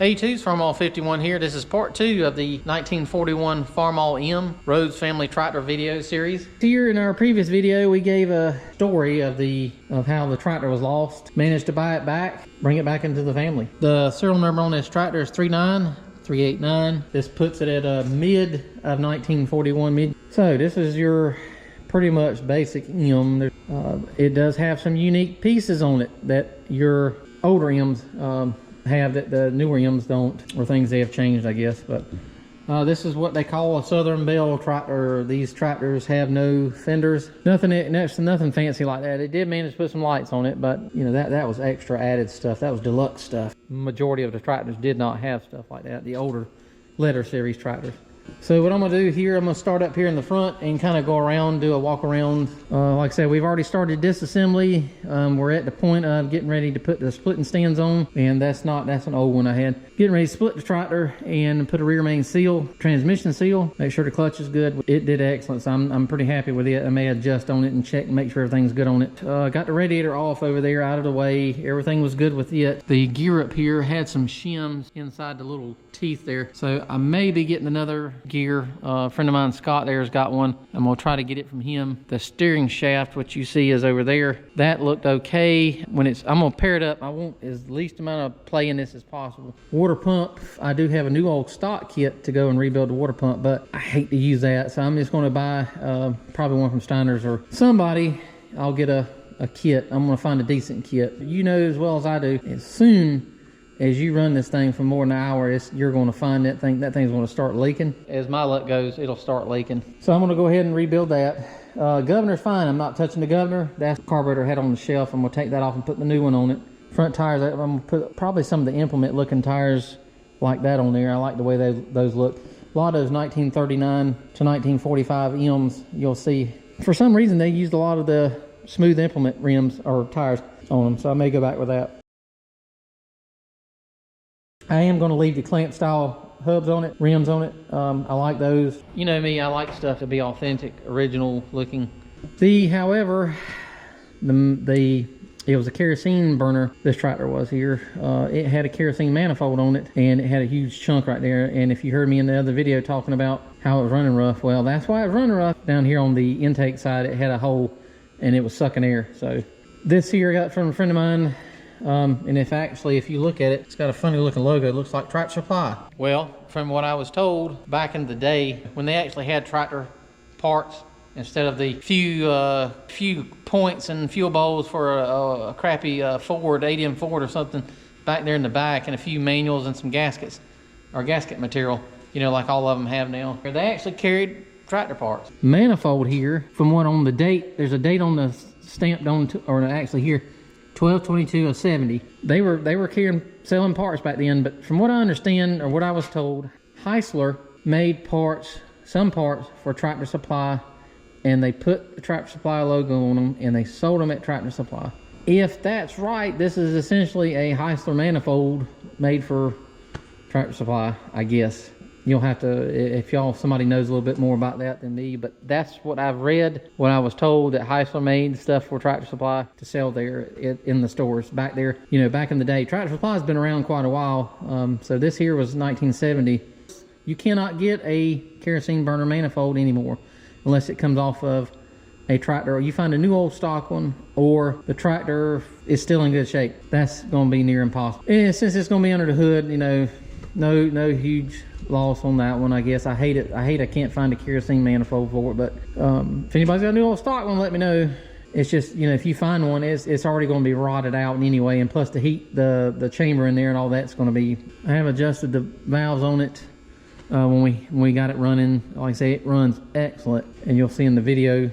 A2's Farmall 51 here. This is part 2 of the 1941 Farmall M Rhodes Family Tractor video series. Here in our previous video, we gave a story of how the tractor was lost. Managed to buy it back, bring it back into the family. The serial number on this tractor is 39389. This puts it at mid of 1941. So this is your pretty much basic M. It does have some unique pieces on it that your older M's have that the newer M's don't, or things they have changed, I guess. But this is what they call a Southern Belle tractor. These tractors have no fenders, nothing fancy like that. It did manage to put some lights on it, but you know that was extra added stuff. That was deluxe stuff. Majority of the tractors did not have stuff like that, the older letter series tractors. So what I'm gonna do here, I'm gonna start up here in the front and kind of go around, do a walk around. Like I said, we've already started disassembly. We're at the point of getting ready to put the splitting stands on, and that's an old one I had. Getting ready to split the tractor and put a rear main seal, transmission seal, make sure the clutch is good. It did excellent, so I'm pretty happy with it. I may adjust on it and check and make sure everything's good on it. Got the radiator off over there, out of the way. Everything was good with it. The gear up here had some shims inside the little teeth there, so I may be getting another gear. A friend of mine, Scott, there has got one. I'm gonna try to get it from him. The steering shaft, what you see is over there, that looked okay. I'm gonna pair it up. I want as least amount of play in this as possible. Water pump, I do have a new old stock kit to go and rebuild the water pump, but I hate to use that, so I'm just gonna buy probably one from Steiner's or somebody. I'll get a kit. I'm gonna find a decent kit. You know as well as I do, as soon as you run this thing for more than an hour, you're going to find that thing's going to start leaking. As my luck goes, it'll start leaking. So I'm going to go ahead and rebuild that. Governor's fine. I'm not touching the governor. That's the carburetor I had on the shelf. I'm going to take that off and put the new one on it. Front tires, I'm going to put probably some of the implement looking tires like that on there. I like the way those look. A lot of those 1939 to 1945 M's, you'll see, for some reason they used a lot of the smooth implement rims or tires on them, so I may go back with that. I am going to leave the clamp style hubs on it, rims on it. I like those. You know me, I like stuff to be authentic, original looking. However, it was a kerosene burner, this tractor was here. It had a kerosene manifold on it, and it had a huge chunk right there. And if you heard me in the other video talking about how it was running rough, well, that's why it was running rough. Down here on the intake side, it had a hole, and it was sucking air. So this here I got from a friend of mine. And if you look at it, it's got a funny looking logo. It looks like Tractor Supply. Well, from what I was told back in the day, when they actually had tractor parts, instead of the few points and fuel bowls for a crappy Ford, 8M Ford or something back there in the back, and a few manuals and some gaskets or gasket material, you know, like all of them have now, they actually carried tractor parts. Manifold here, from what on the date, there's a date on the stamped on, or actually here, 12/22/70. They were selling parts back then, but from what I understand, or what I was told, Heisler made some parts for Tractor Supply, and they put the Tractor Supply logo on them, and they sold them at Tractor Supply. If that's right, this is essentially a Heisler manifold made for Tractor Supply, I guess. You'll have to, if somebody knows a little bit more about that than me, but that's what I've read, what I was told, that Heisler made stuff for Tractor Supply to sell there in the stores back there. You know, back in the day, Tractor Supply has been around quite a while. So this here was 1970. You cannot get a kerosene burner manifold anymore unless it comes off of a tractor, or you find a new old stock one, or the tractor is still in good shape. That's going to be near impossible. And since it's going to be under the hood, you know, no huge loss on that one, I guess. I hate it. I can't find a kerosene manifold for it, but if anybody's got a new old stock one, let me know. It's just, you know, if you find one, it's already going to be rotted out anyway, and plus the heat, the chamber in there and all that's going to be. I have adjusted the valves on it when we got it running. Like I say, it runs excellent, and you'll see in the video.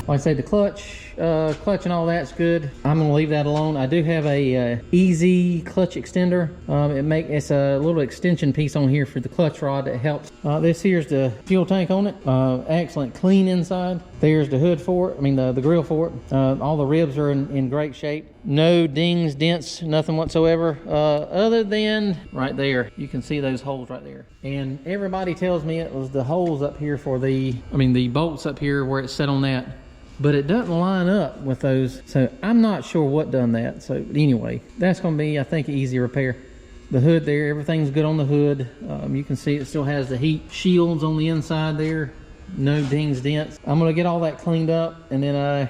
Like I say, the clutch and all that's good. I'm gonna leave that alone. I do have a easy clutch extender. It's a little extension piece on here for the clutch rod that helps. This here's the fuel tank on it. Excellent clean inside. There's the hood for it. I mean the grill for it. All the ribs are in great shape. No dings, dents, nothing whatsoever. Other than right there, you can see those holes right there. And everybody tells me it was the holes up here for the bolts up here where it's set on that. but it doesn't line up with those. So I'm not sure what done that. So anyway, that's going to be, I think, an easy repair. The hood there, everything's good on the hood. You can see it still has the heat shields on the inside there. No dings, dents. I'm going to get all that cleaned up, and then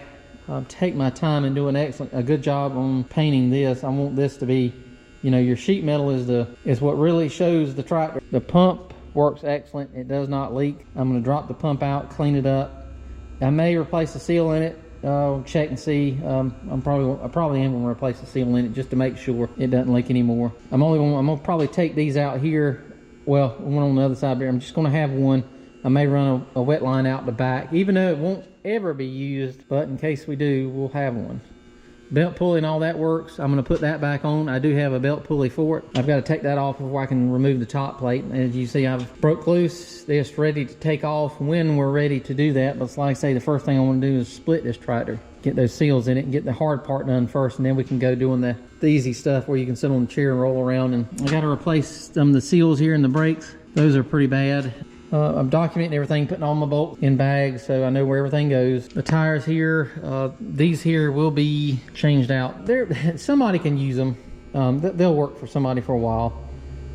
I'll take my time and do a good job on painting this. I want this to be, you know, your sheet metal is what really shows the tractor. The pump works excellent. It does not leak. I'm going to drop the pump out, clean it up. I may replace the seal in it. Check and see. I probably am going to replace the seal in it just to make sure it doesn't leak anymore. I'm going to probably take these out here. Well, one on the other side there. I'm just going to have one. I may run a wet line out the back, even though it won't ever be used, but in case we do, we'll have one. Belt pulley and all that works. I'm going to put that back on. I do have a belt pulley for it. I've got to take that off before I can remove the top plate. As you see, I've broke loose. It's ready to take off when we're ready to do that. But like I say, the first thing I want to do is split this tractor, get those seals in it, and get the hard part done first, and then we can go doing the easy stuff where you can sit on the chair and roll around. And I got to replace some of the seals here in the brakes. Those are pretty bad. I'm documenting everything, putting all my bolts in bags so I know where everything goes. The tires here, these here will be changed out. Somebody can use them. They'll work for somebody for a while,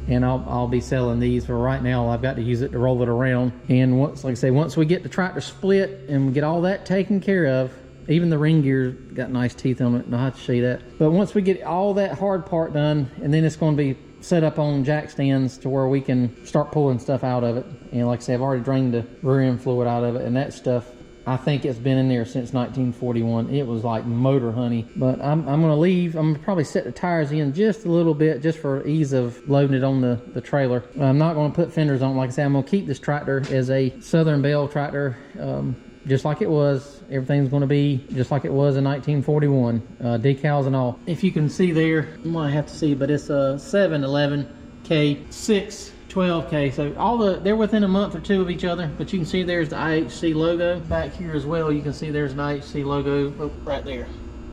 and I'll be selling these. For right now, I've got to use it to roll it around. And once, like I say, once we get the tractor split and we get all that taken care of, even the ring gear's got nice teeth on it, and I'll have to show you that. But once we get all that hard part done, and then it's going to be set up on jack stands to where we can start pulling stuff out of it. And like I say, I've already drained the rear end fluid out of it, and that stuff, I think it's been in there since 1941. It was like motor honey. But I'm going to leave. I'm going to probably set the tires in just a little bit, just for ease of loading it on the trailer. I'm not going to put fenders on. Like I say, I'm going to keep this tractor as a Southern Belle tractor, just like it was. Everything's going to be just like it was in 1941, decals and all. If you can see there, you might have to see, but it's a 711K, 612K. So they're within a month or two of each other. But you can see there's the IHC logo back here as well. You can see there's an IHC logo right there.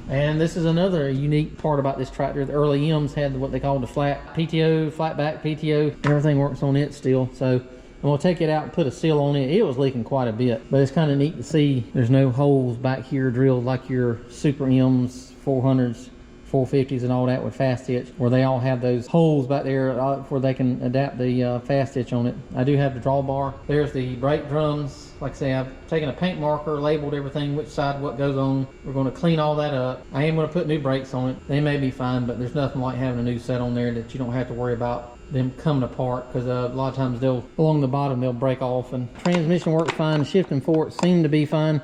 And this is another unique part about this tractor. The early M's had what they called the flat PTO, flat back PTO. Everything works on it still. So I'm going to take it out and put a seal on it. It was leaking quite a bit, but it's kind of neat to see there's no holes back here drilled like your Super M's, 400s, 450s and all that with fast hitch, where they all have those holes back there where they can adapt the fast hitch on it. I do have the drawbar. There's the brake drums. Like I say, I've taken a paint marker, labeled everything, which side what goes on. We're going to clean all that up. I am going to put new brakes on it. They may be fine, but there's nothing like having a new set on there that you don't have to worry about them coming apart, because a lot of times along the bottom they'll break off. And transmission works fine. The shifting forks seem to be fine.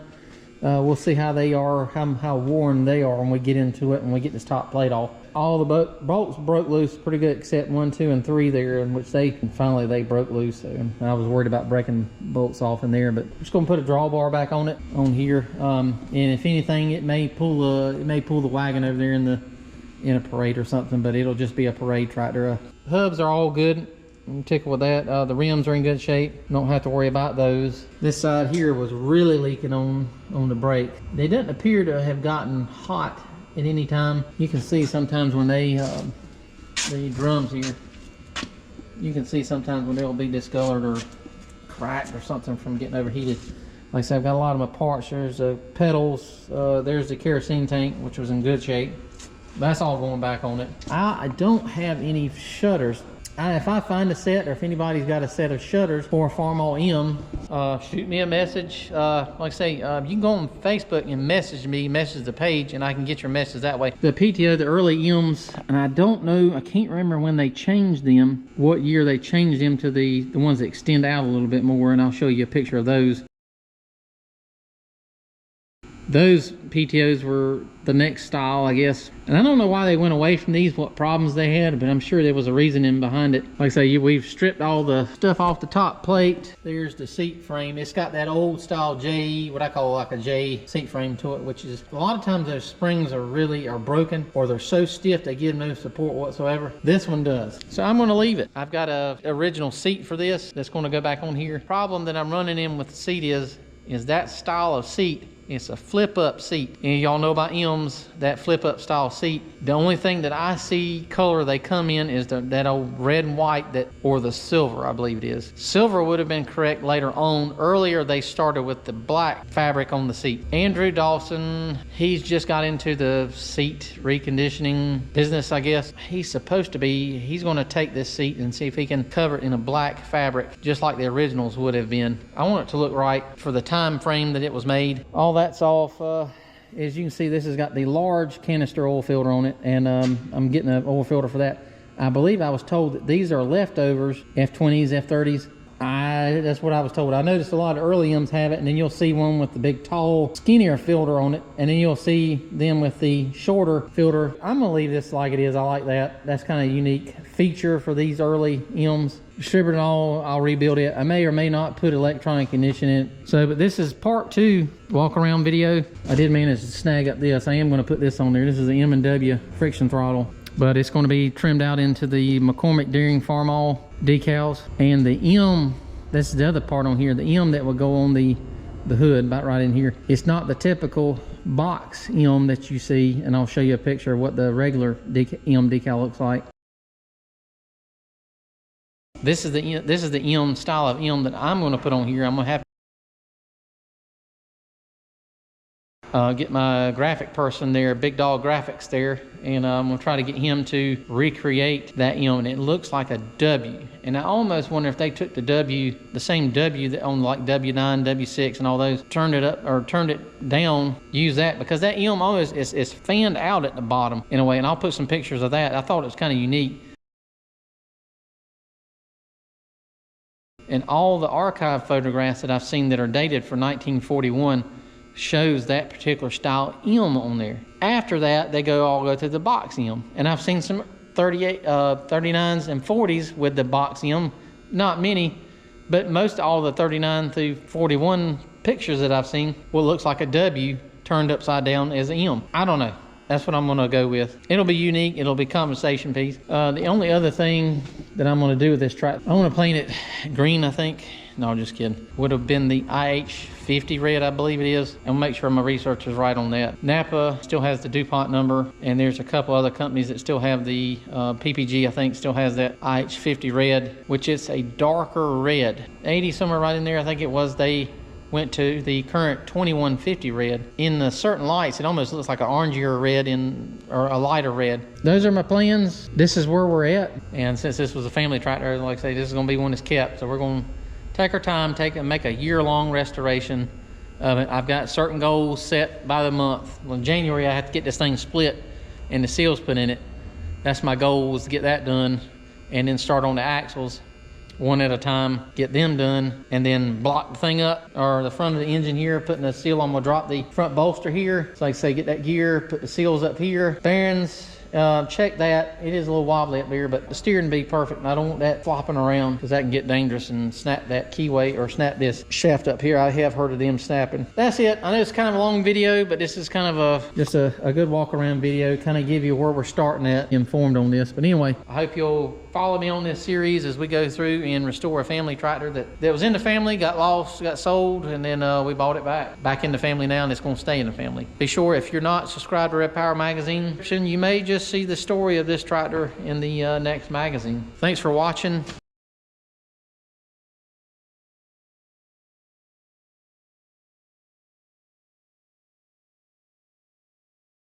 We'll see how they are, how worn they are when we get into it and we get this top plate off. All the bolts broke loose pretty good, except 1, 2, and 3 there, in which finally they broke loose. So I was worried about breaking bolts off in there, but I'm just gonna put a drawbar back on it on here. And if anything, it may pull the wagon over there in a parade or something, but it'll just be a parade tractor. Hubs are all good. I'm tickled with that. The rims are in good shape. Don't have to worry about those. This side here was really leaking on the brake. They didn't appear to have gotten hot at any time. You can see sometimes when the drums here, you can see sometimes when they'll be discolored or cracked or something from getting overheated. Like I said, I've got a lot of my parts. There's the pedals. There's the kerosene tank, which was in good shape. That's all going back on it. I don't have any shutters. If I find a set, or if anybody's got a set of shutters for Farmall M, shoot me a message. Like I say, you can go on Facebook and message the page, and I can get your message that way. The PTO, the early M's, and I don't know, I can't remember when they changed them, what year they changed them to the ones that extend out a little bit more, and I'll show you a picture of those. Those PTOs were the next style, I guess. And I don't know why they went away from these, what problems they had, but I'm sure there was a reason in behind it. Like I say, we've stripped all the stuff off the top plate. There's the seat frame. It's got that old style J, what I call like a J seat frame to it, which is, a lot of times those springs are broken, or they're so stiff they give no support whatsoever. This one does. So I'm gonna leave it. I've got a original seat for this that's gonna go back on here. Problem that I'm running in with the seat is that style of seat It's a flip up seat. And y'all know about M's, that flip up style seat. The only thing that I see color they come in is that old red and white, or the silver, I believe it is. Silver would have been correct later on. Earlier they started with the black fabric on the seat. Andrew Dawson, he's just got into the seat reconditioning business, I guess. He's going to take this seat and see if he can cover it in a black fabric, just like the originals would have been. I want it to look right for the time frame that it was made. All that's off. As you can see, this has got the large canister oil filter on it, and I'm getting an oil filter for that. I believe I was told that these are leftovers, F20s, F30s. That's what I was told. I noticed a lot of early M's have it, and then you'll see one with the big, tall, skinnier filter on it, and then you'll see them with the shorter filter. I'm gonna leave this like it is. I like that. That's kind of a unique feature for these early M's. Distributed and all, I'll rebuild it. I may or may not put electronic ignition in it. So, but this is part 2 walk around video. I did manage to snag up this. I am gonna put this on there. This is the M&W friction throttle, but it's going to be trimmed out into the McCormick Deering Farmall decals. And the M, that's the other part on here, the M that will go on the hood about right in here. It's not the typical box M that you see, and I'll show you a picture of what the regular M decal looks like. This is the M style of M that I'm going to put on here. I'm going to have get my graphic person there, Big Dog Graphics there, and I'm going to try to get him to recreate that M, and it looks like a W. And I almost wonder if they took the W, the same W that on like W9, W6 and all those, turned it up or turned it down, use that, because that M always is fanned out at the bottom in a way, and I'll put some pictures of that. I thought it was kind of unique. And all the archive photographs that I've seen that are dated for 1941 shows that particular style M on there. After that, they all go to the box M. And I've seen some 39s and 40s with the box M. Not many, but most all the 39 through 41 pictures that I've seen, what looks like a W turned upside down as an M. I don't know. That's what I'm going to go with. It'll be unique. It'll be conversation piece. The only other thing that I'm going to do with this track, I want to paint it green, I think. No, just kidding. Would have been the IH50 red, I believe it is. And make sure my research is right on that. Napa still has the DuPont number, and there's a couple other companies that still have the PPG, I think, still has that IH50 red, which is a darker red. 80 somewhere right in there, I think it was. They went to the current 2150 red. In the certain lights, it almost looks like an orangier red or a lighter red. Those are my plans. This is where we're at. And since this was a family tractor, like I say, this is going to be one that's kept. So we're going to take our time, make a year-long restoration of it. I've got certain goals set by the month. Well, in January, I have to get this thing split and the seals put in it. That's my goal, is to get that done and then start on the axles one at a time, get them done, and then block the thing up, or the front of the engine here, putting the seal. I'm gonna drop the front bolster here. So like I say, get that gear, put the seals up here. Bearings, check that. It is a little wobbly up here, but the steering be perfect, and I don't want that flopping around because that can get dangerous and snap that keyway or snap this shaft up here. I have heard of them snapping. That's it. I know it's kind of a long video, but this is kind of just a good walk around video, kind of give you where we're starting at, informed on this. But anyway, I hope you'll follow me on this series as we go through and restore a family tractor that was in the family, got lost, got sold, and then we bought it back in the family now, and it's going to stay in the family. Be sure, if you're not subscribed to Red Power Magazine, you may just see the story of this tractor in the next magazine. Thanks for watching.